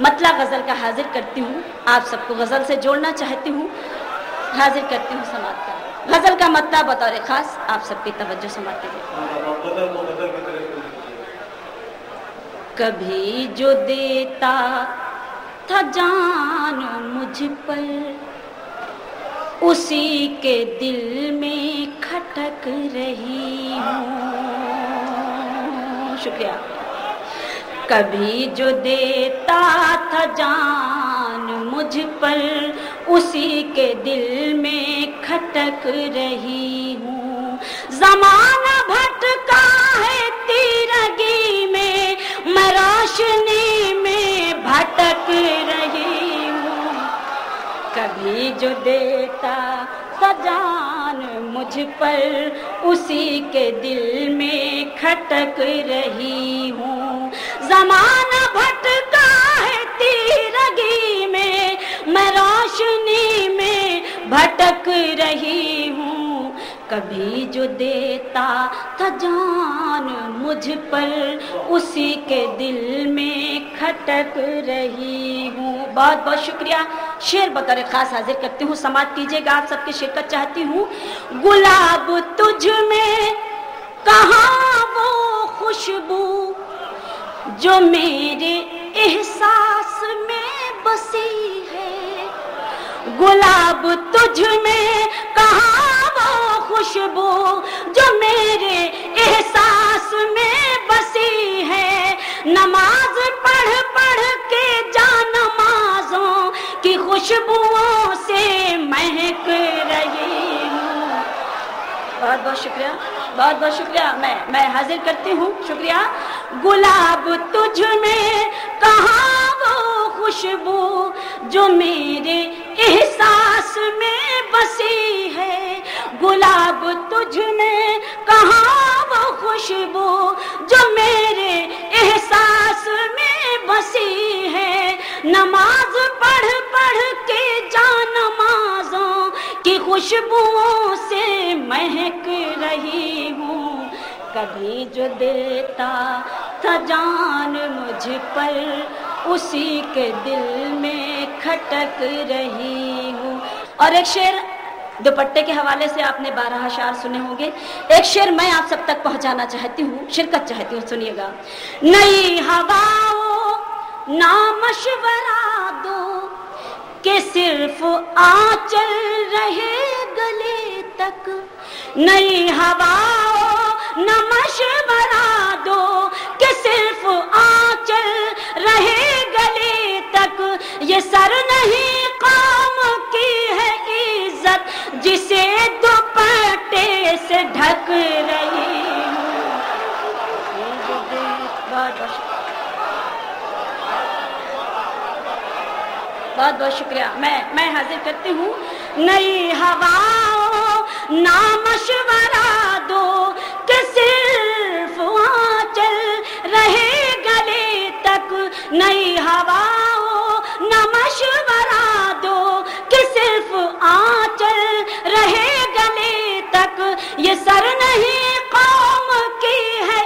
मतला गज़ल का हाजिर करती हूँ, आप सबको गज़ल से जोड़ना चाहती हूँ, हाजिर करती हूँ समात का। गज़ल का मतला बतौर ख़ास आप सबकी तवज्जो समात कीजिए। कभी जो देता था जान मुझ पर, उसी के दिल में खटक रही हूँ। शुक्रिया। कभी जो देता था जान मुझ पर, उसी के दिल में खटक रही हूँ। ज़माना भटका है तीरगी में, मैं रोशनी में भटक रही हूँ। कभी जो देता था जान मुझ पर, उसी के दिल में खटक रही हूँ। ज़माना भटका है तीरगी में, मैं रोशनी में भटक रही हूँ। कभी जो देता था जान मुझ पर, उसी के दिल में खटक रही हूँ। बहुत बहुत शुक्रिया। शेर बतौर खास हाजिर करती हूँ, समात कीजिएगा, आप सबकी शिरकत चाहती हूँ। गुलाब तुझ में कहाँ वो खुशबू, जो मेरे एहसास में बसी है। गुलाब तुझ में कहाँ वो खुशबू, जो मेरे एहसास में बसी है। नमाज पढ़ पढ़ के जा नमाजों की खुशबुओं से महक रही हूँ। बहुत बहुत शुक्रिया, बहुत बहुत शुक्रिया। मैं हाजिर करती हूँ, शुक्रिया। गुलाब तुझ में कहाँ वो खुशबू, जो मेरे एहसास में बसी है। गुलाब तुझ में कहाँ वो खुशबू, जो मेरे एहसास में बसी है। नमाज पढ़ पढ़ के जा नमाजों की खुशबुओं से महक रही हूँ। कभी जो देता था जान मुझ पर, उसी के दिल में खटक रही हूँ। और एक शेर दुपट्टे के हवाले से आपने 12 अशार सुने होंगे। एक शेर मैं आप सब तक पहुंचाना चाहती हूँ, शिरकत चाहती हूँ, सुनिएगा। नई हवाओं ना मशवरा दो, कि सिर्फ आंचल रहे गले तक। नई हवाओं ना मशवरा दो, कि सिर्फ आंचल रहे गले तक। ये सर नहीं कौम की है इज्जत, जिसे दुपट्टे से ढक रही हूँ। बहुत बहुत शुक्रिया। मैं हाजिर करती हूँ। नई हवाओं ना मशवरा दो, कि सिर्फ आंचल रहे गले तक। नई हवाओं ना मशवरा दो, कि सिर्फ आंचल रहे गले तक। ये सर नहीं कौम की है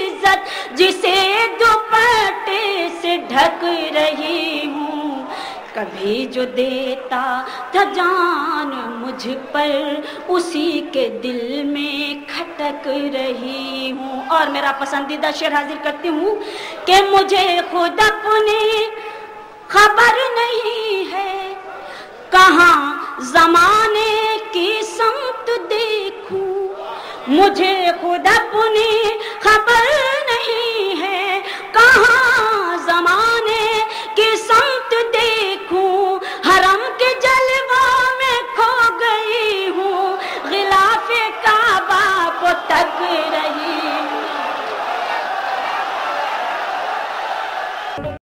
इज्जत, जिसे दुपट्टे से ढक रही हूँ। कभी जो देता था जान मुझ पर, उसी के दिल में खटक रही हूँ। और मेरा पसंदीदा शेर हाजिर करती हूँ, कि मुझे खुद अपनी खबर नहीं है, कहाँ जमाने की समत देखूं। मुझे खुद